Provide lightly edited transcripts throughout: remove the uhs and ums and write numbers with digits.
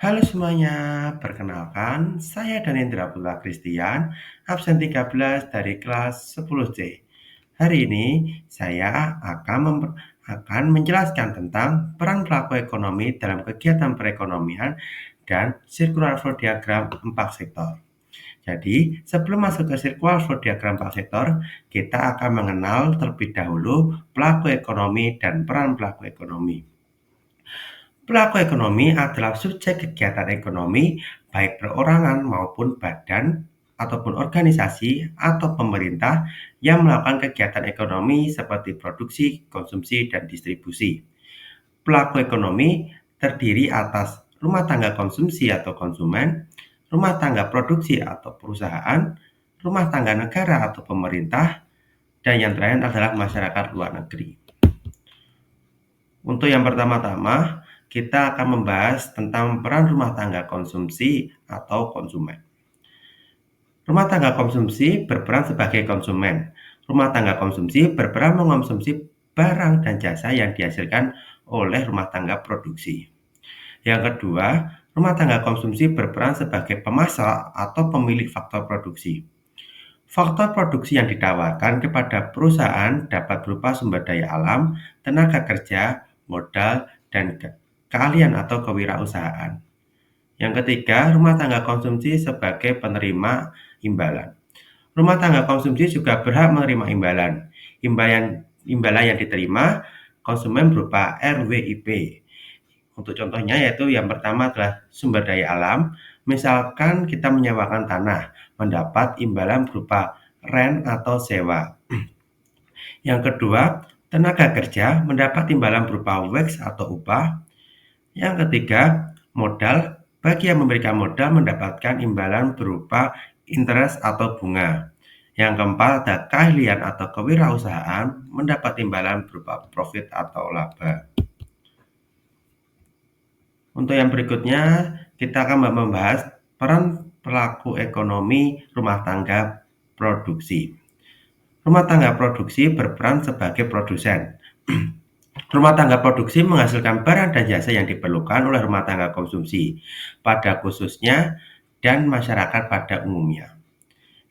Halo semuanya, perkenalkan saya Danendra Putra Christian, absen 13 dari kelas 10C. Hari ini saya akan menjelaskan tentang peran pelaku ekonomi dalam kegiatan perekonomian dan circular flow diagram 4 sektor. Jadi, sebelum masuk ke circular flow diagram 4 sektor, kita akan mengenal terlebih dahulu pelaku ekonomi dan peran pelaku ekonomi. Pelaku ekonomi adalah subjek kegiatan ekonomi, baik perorangan maupun badan ataupun organisasi atau pemerintah yang melakukan kegiatan ekonomi seperti produksi, konsumsi, dan distribusi. Pelaku ekonomi terdiri atas rumah tangga konsumsi atau konsumen, rumah tangga produksi atau perusahaan, rumah tangga negara atau pemerintah, dan yang terakhir adalah masyarakat luar negeri. Untuk yang pertama-tama, kita akan membahas tentang peran rumah tangga konsumsi atau konsumen. Rumah tangga konsumsi berperan sebagai konsumen. Rumah tangga konsumsi berperan mengonsumsi barang dan jasa yang dihasilkan oleh rumah tangga produksi. Yang kedua, rumah tangga konsumsi berperan sebagai pemasok atau pemilik faktor produksi. Faktor produksi yang ditawarkan kepada perusahaan dapat berupa sumber daya alam, tenaga kerja, modal, dan keahlian atau kewirausahaan. Yang ketiga, rumah tangga konsumsi sebagai penerima imbalan. Rumah tangga konsumsi juga berhak menerima imbalan. Imbalan yang diterima konsumen berupa RWIP. Untuk contohnya yaitu yang pertama adalah sumber daya alam. Misalkan kita menyewakan tanah, mendapat imbalan berupa rent atau sewa. Yang kedua, tenaga kerja mendapat imbalan berupa wage atau upah. Yang ketiga, modal. Bagi yang memberikan modal mendapatkan imbalan berupa interest atau bunga. Yang keempat ada keahlian atau kewirausahaan mendapat imbalan berupa profit atau laba. Untuk yang berikutnya, kita akan membahas peran pelaku ekonomi rumah tangga produksi. Rumah tangga produksi berperan sebagai produsen. Rumah tangga produksi menghasilkan barang dan jasa yang diperlukan oleh rumah tangga konsumsi, pada khususnya dan masyarakat pada umumnya.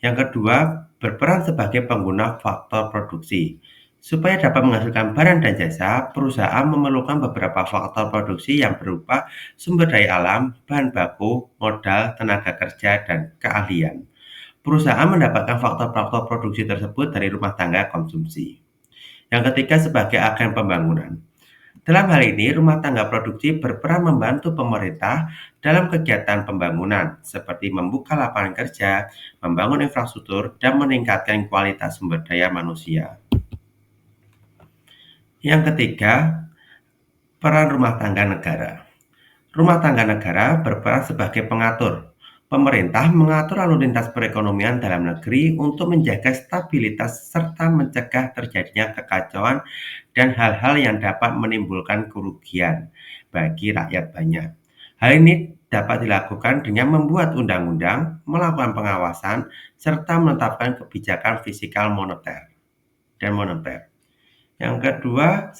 Yang kedua, berperan sebagai pengguna faktor produksi. Supaya dapat menghasilkan barang dan jasa, perusahaan memerlukan beberapa faktor produksi yang berupa sumber daya alam, bahan baku, modal, tenaga kerja, dan keahlian. Perusahaan mendapatkan faktor-faktor produksi tersebut dari rumah tangga konsumsi. Yang ketiga, sebagai agen pembangunan. Dalam hal ini, rumah tangga produksi berperan membantu pemerintah dalam kegiatan pembangunan, seperti membuka lapangan kerja, membangun infrastruktur, dan meningkatkan kualitas sumber daya manusia. Yang ketiga, peran rumah tangga negara. Rumah tangga negara berperan sebagai pengatur. Pemerintah mengatur lalu lintas perekonomian dalam negeri untuk menjaga stabilitas serta mencegah terjadinya kekacauan dan hal-hal yang dapat menimbulkan kerugian bagi rakyat banyak. Hal ini dapat dilakukan dengan membuat undang-undang, melakukan pengawasan, serta menetapkan kebijakan fiskal moneter dan moneter. Yang kedua,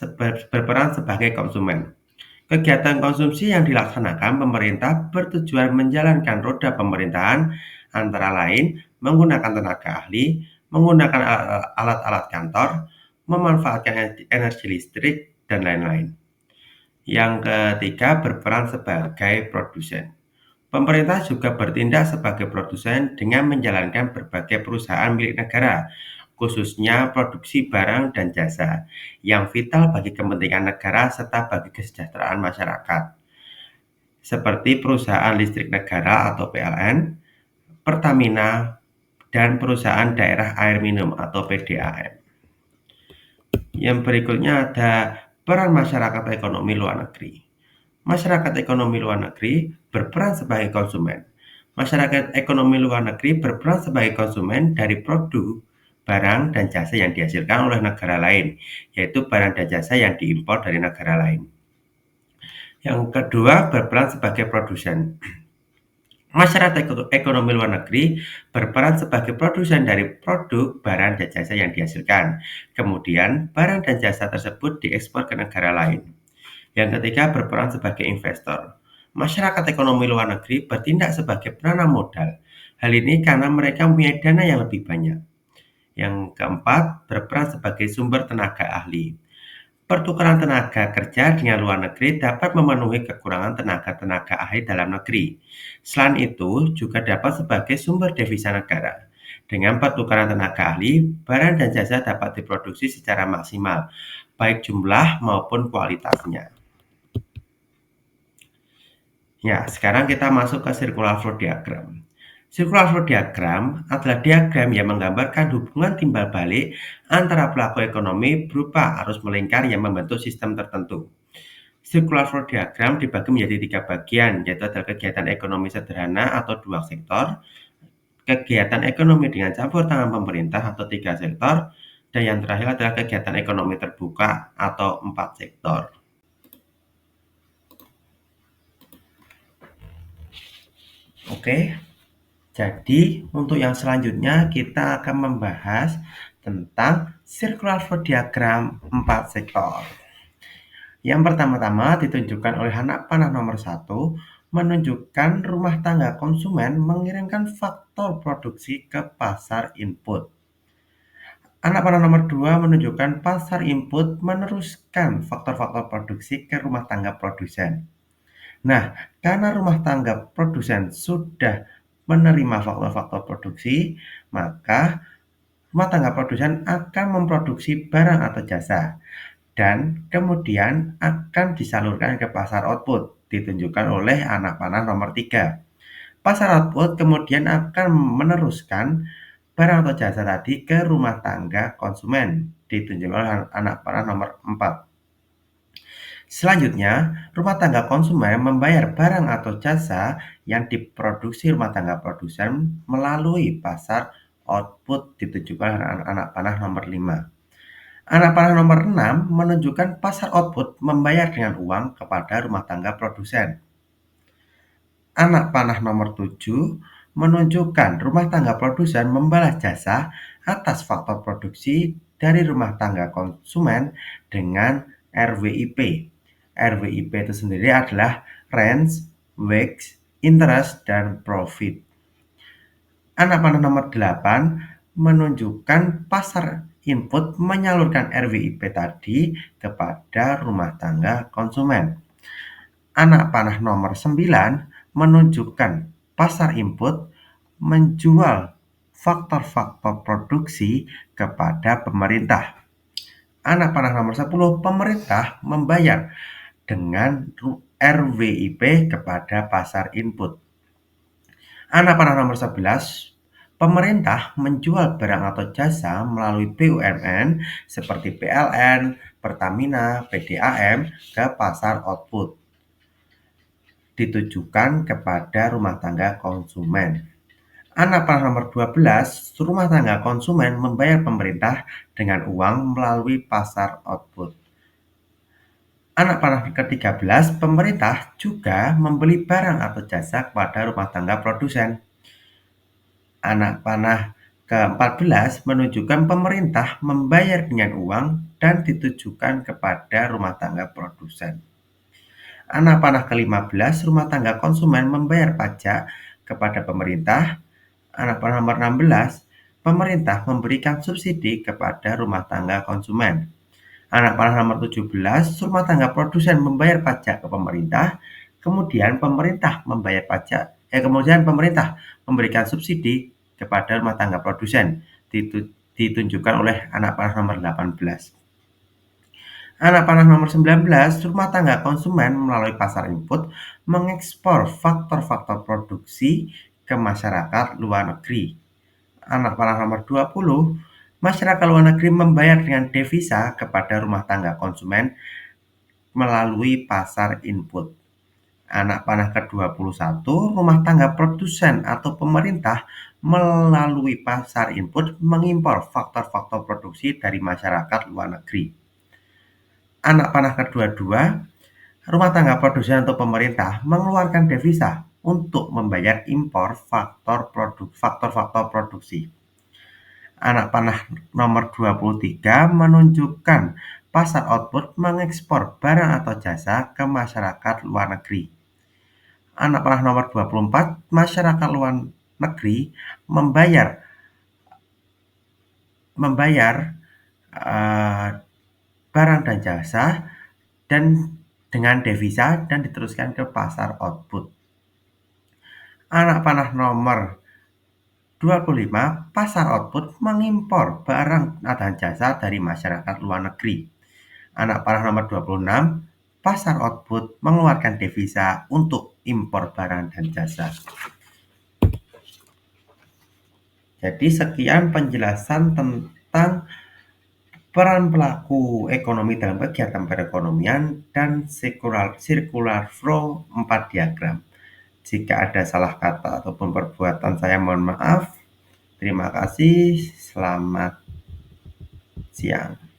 berperan sebagai konsumen. Kegiatan konsumsi yang dilaksanakan pemerintah bertujuan menjalankan roda pemerintahan, antara lain menggunakan tenaga ahli, menggunakan alat-alat kantor, memanfaatkan energi listrik, dan lain-lain. Yang ketiga, berperan sebagai produsen. Pemerintah juga bertindak sebagai produsen dengan menjalankan berbagai perusahaan milik negara, khususnya produksi barang dan jasa, yang vital bagi kepentingan negara serta bagi kesejahteraan masyarakat, seperti perusahaan listrik negara atau PLN, Pertamina, dan perusahaan daerah air minum atau PDAM. Yang berikutnya ada peran masyarakat ekonomi luar negeri. Masyarakat ekonomi luar negeri berperan sebagai konsumen. Masyarakat ekonomi luar negeri berperan sebagai konsumen dari produk, barang, dan jasa yang dihasilkan oleh negara lain, yaitu barang dan jasa yang diimpor dari negara lain. Yang kedua, berperan sebagai produsen. Masyarakat ekonomi luar negeri berperan sebagai produsen dari produk, barang, dan jasa yang dihasilkan. Kemudian, barang dan jasa tersebut diekspor ke negara lain. Yang ketiga, berperan sebagai investor. Masyarakat ekonomi luar negeri bertindak sebagai penanam modal. Hal ini karena mereka mempunyai dana yang lebih banyak. Yang keempat, berperan sebagai sumber tenaga ahli. Pertukaran tenaga kerja dengan luar negeri dapat memenuhi kekurangan tenaga-tenaga ahli dalam negeri. Selain itu, juga dapat sebagai sumber devisa negara. Dengan pertukaran tenaga ahli, barang dan jasa dapat diproduksi secara maksimal, baik jumlah maupun kualitasnya. Ya, sekarang kita masuk ke circular flow diagram. Circular flow diagram adalah diagram yang menggambarkan hubungan timbal balik antara pelaku ekonomi berupa arus melingkar yang membentuk sistem tertentu. Circular flow diagram dibagi menjadi 3 bagian, yaitu adalah kegiatan ekonomi sederhana atau 2 sektor, kegiatan ekonomi dengan campur tangan pemerintah atau 3 sektor, dan yang terakhir adalah kegiatan ekonomi terbuka atau 4 sektor. Oke, jadi untuk yang selanjutnya kita akan membahas tentang circular flow diagram 4 sektor. Yang pertama-tama ditunjukkan oleh anak panah nomor 1 menunjukkan rumah tangga konsumen mengirimkan faktor produksi ke pasar input. Anak panah nomor 2 menunjukkan pasar input meneruskan faktor-faktor produksi ke rumah tangga produsen. Nah, karena rumah tangga produsen sudah menerima faktor-faktor produksi, maka rumah tangga produsen akan memproduksi barang atau jasa dan kemudian akan disalurkan ke pasar output, ditunjukkan oleh anak panah nomor 3. Pasar output kemudian akan meneruskan barang atau jasa tadi ke rumah tangga konsumen, ditunjukkan oleh anak panah nomor 4. Selanjutnya, rumah tangga konsumen membayar barang atau jasa yang diproduksi rumah tangga produsen melalui pasar output, ditunjukkan oleh anak panah nomor 5. Anak panah nomor 6 menunjukkan pasar output membayar dengan uang kepada rumah tangga produsen. Anak panah nomor 7 menunjukkan rumah tangga produsen membalas jasa atas faktor produksi dari rumah tangga konsumen dengan RWIP. RWIP itu sendiri adalah rent, wage, interest, dan profit. Anak panah nomor 8 menunjukkan pasar input menyalurkan RWIP tadi kepada rumah tangga konsumen. Anak panah nomor 9 menunjukkan pasar input menjual faktor-faktor produksi kepada pemerintah. Anak panah nomor 10 pemerintah membayar dengan RWIP kepada pasar input. Anak panah nomor 11 pemerintah menjual barang atau jasa melalui BUMN seperti PLN, Pertamina, PDAM ke pasar output, ditujukan kepada rumah tangga konsumen. Anak panah nomor 12, rumah tangga konsumen membayar pemerintah dengan uang melalui pasar output. Anak panah ke-13, pemerintah juga membeli barang atau jasa kepada rumah tangga produsen. Anak panah ke-14 menunjukkan pemerintah membayar dengan uang dan ditujukan kepada rumah tangga produsen. Anak panah ke-15, rumah tangga konsumen membayar pajak kepada pemerintah. Anak panah nomor 16, pemerintah memberikan subsidi kepada rumah tangga konsumen. Anak panah nomor 17, rumah tangga produsen membayar pajak ke pemerintah, kemudian pemerintah memberikan subsidi kepada rumah tangga produsen, ditunjukkan oleh anak panah nomor 18. Anak panah nomor 19, rumah tangga konsumen melalui pasar input mengekspor faktor-faktor produksi ke masyarakat luar negeri. Anak panah nomor 20, masyarakat luar negeri membayar dengan devisa kepada rumah tangga konsumen melalui pasar input. Anak panah ke-21, rumah tangga produsen atau pemerintah melalui pasar input mengimpor faktor-faktor produksi dari masyarakat luar negeri. Anak panah ke-22, rumah tangga produsen atau pemerintah mengeluarkan devisa untuk membayar impor faktor-faktor produksi. Anak panah nomor 23 menunjukkan pasar output mengekspor barang atau jasa ke masyarakat luar negeri. Anak panah nomor 24, masyarakat luar negeri membayar membayar, eee, barang dan jasa dan dengan devisa dan diteruskan ke pasar output. Anak panah nomor 25, pasar output mengimpor barang dan jasa dari masyarakat luar negeri. Anak panah nomor 26, pasar output mengeluarkan devisa untuk impor barang dan jasa. Jadi sekian penjelasan tentang peran pelaku ekonomi dalam kegiatan perekonomian dan circular flow 4 diagram. Jika ada salah kata ataupun perbuatan saya mohon maaf. Terima kasih, selamat siang.